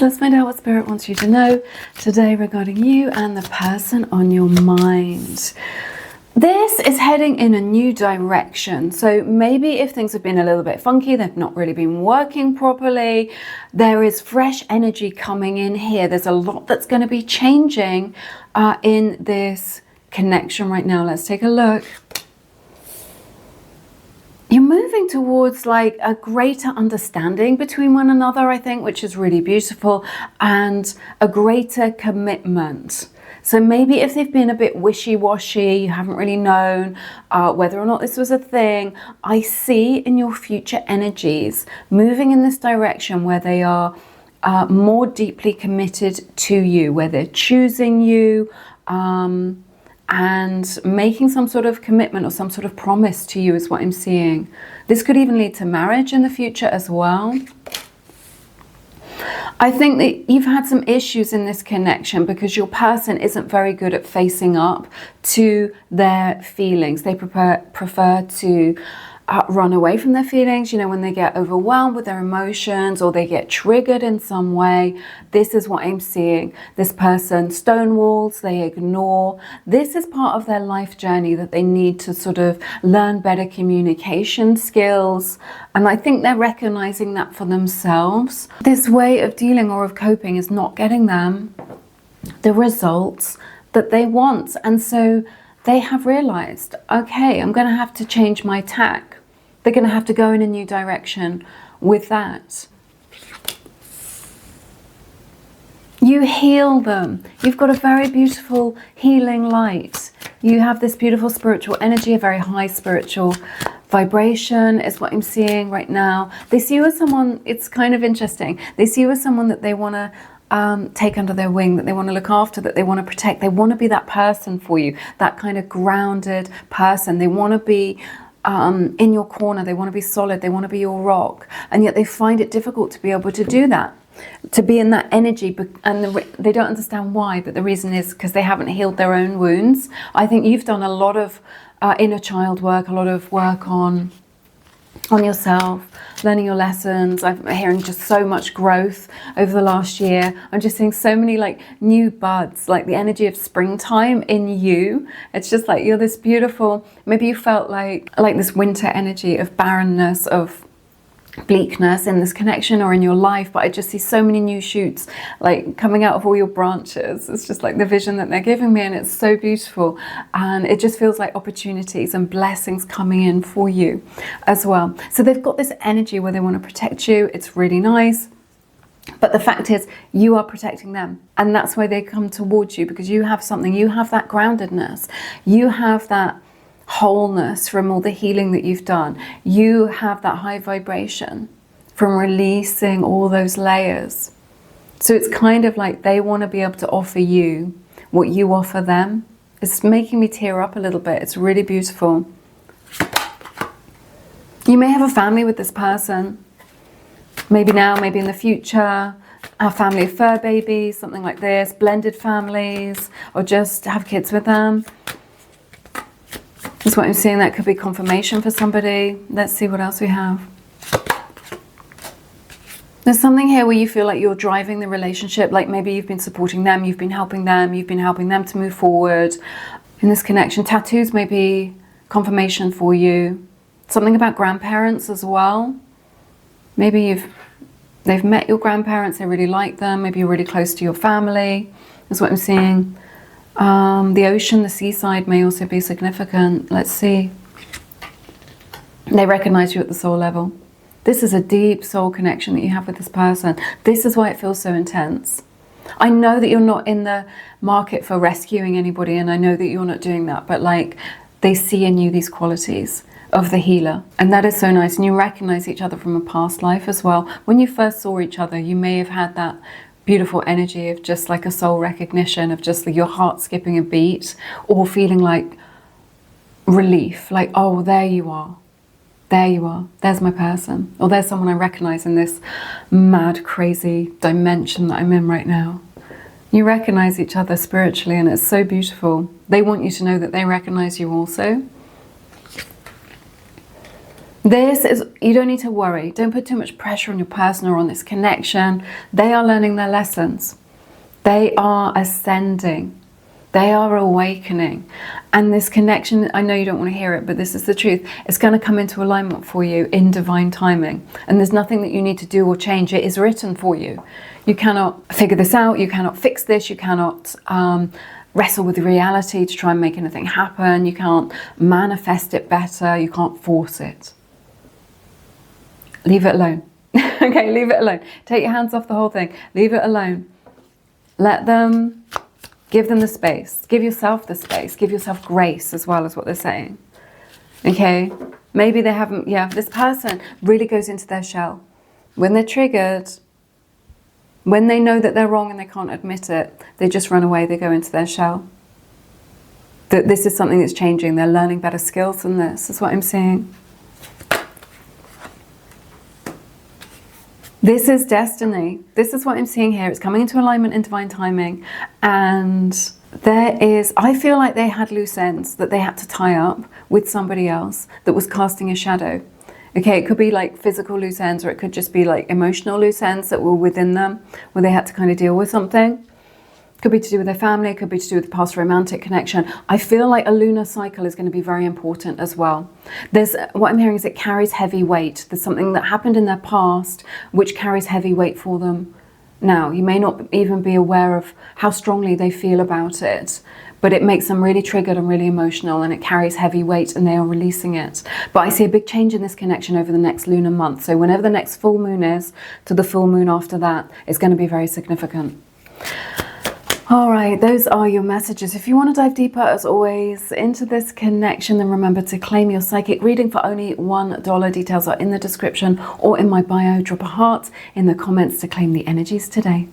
So let's find out what Spirit wants you to know today regarding you and the person on your mind. This is heading in a new direction. So maybe if things have been a little bit funky, they've not really been working properly, there is fresh energy coming in here. There's a lot that's going to be changing in this connection right now. Let's take a look. You're moving towards like a greater understanding between one another, I think, which is really beautiful, and a greater commitment. So maybe if they've been a bit wishy-washy, you haven't really known whether or not this was a thing, I see in your future energies moving in this direction where they are more deeply committed to you, where they're choosing you, and making some sort of commitment or some sort of promise to you is what I'm seeing. This could even lead to marriage in the future as well. I think that you've had some issues in this connection because your person isn't very good at facing up to their feelings. They prefer to run away from their feelings, you know, when they get overwhelmed with their emotions or they get triggered in some way. This is what I'm seeing. This person stonewalls, they ignore. This is part of their life journey that they need to sort of learn better communication skills. And I think they're recognizing that for themselves. This way of dealing or of coping is not getting them the results that they want. And so they have realized, okay, I'm going to have to change my tack. They're going to have to go in a new direction with that. You heal them. You've got a very beautiful healing light. You have this beautiful spiritual energy, a very high spiritual vibration is what I'm seeing right now. They see you as someone, it's kind of interesting. They see you as someone that they want to take under their wing, that they want to look after, that they want to protect. They want to be that person for you, that kind of grounded person. They want to be in your corner. They want to be solid. They want to be your rock. And yet they find it difficult to be able to do that, to be in that energy. And they don't understand why, but the reason is because they haven't healed their own wounds. I think you've done a lot of inner child work, a lot of work on yourself, learning your lessons. I'm hearing just so much growth over the last year. I'm just seeing so many like new buds, like the energy of springtime in you. It's just like you're this beautiful, maybe you felt like this winter energy of barrenness, of bleakness in this connection or in your life, but I just see so many new shoots like coming out of all your branches. It's just like the vision that they're giving me, and it's so beautiful, and it just feels like opportunities and blessings coming in for you as well. So they've got this energy where they want to protect you. It's really nice, but the fact is you are protecting them, and that's why they come towards you, because you have something, you have that groundedness, you have that wholeness from all the healing that you've done. You have that high vibration from releasing all those layers. So it's kind of like they want to be able to offer you what you offer them. It's making me tear up a little bit. It's really beautiful. You may have a family with this person. Maybe now, maybe in the future. A family of fur babies, something like this. Blended families, or just have kids with them. That's what I'm seeing. That could be confirmation for somebody. Let's see what else we have. There's something here where you feel like you're driving the relationship, like maybe you've been supporting them, you've been helping them, you've been helping them to move forward in this connection. Tattoos may be confirmation for you. Something about grandparents as well. Maybe they've met your grandparents, they really like them, maybe you're really close to your family. That's what I'm seeing. The ocean, the seaside may also be significant. Let's see. They recognize you at the soul level. This is a deep soul connection that you have with this person. This is why it feels so intense. I know that you're not in the market for rescuing anybody, and I know that you're not doing that, but like they see in you these qualities of the healer, and that is so nice. And you recognize each other from a past life as well. When you first saw each other, you may have had that beautiful energy of just like a soul recognition, of just like your heart skipping a beat, or feeling like relief, like, oh, there you are, there's my person, or there's someone I recognize in this mad, crazy dimension that I'm in right now. You recognize each other spiritually, and it's so beautiful. They want you to know that they recognize you also. This is, you don't need to worry. Don't put too much pressure on your person or on this connection. They are learning their lessons. They are ascending. They are awakening. And this connection, I know you don't want to hear it, but this is the truth. It's going to come into alignment for you in divine timing. And there's nothing that you need to do or change. It is written for you. You cannot figure this out. You cannot fix this. You cannot wrestle with reality to try and make anything happen. You can't manifest it better. You can't force it. Leave it alone. Okay, leave it alone. Take your hands off the whole thing. Leave it alone. Let them, give them the space. Give yourself the space. Give yourself grace as well, as what they're saying. Okay? Maybe they haven't, yeah, this person really goes into their shell. When they're triggered, when they know that they're wrong and they can't admit it, they just run away, they go into their shell. That this is something that's changing. They're learning better skills than this, is what I'm seeing. This is destiny. This is what I'm seeing here. It's coming into alignment in divine timing. And there is, I feel like they had loose ends that they had to tie up with somebody else that was casting a shadow. Okay, it could be like physical loose ends, or it could just be like emotional loose ends that were within them, where they had to kind of deal with something. Could be to do with their family, it could be to do with the past romantic connection. I feel like a lunar cycle is going to be very important as well. There's, what I'm hearing is it carries heavy weight. There's something that happened in their past which carries heavy weight for them now. You may not even be aware of how strongly they feel about it, but it makes them really triggered and really emotional, and it carries heavy weight and they are releasing it. But I see a big change in this connection over the next lunar month. So whenever the next full moon is to the full moon after that, it's going to be very significant. All right, those are your messages. If you want to dive deeper, as always, into this connection, then remember to claim your psychic reading for only $1. Details are in the description or in my bio. Drop a heart in the comments to claim the energies today.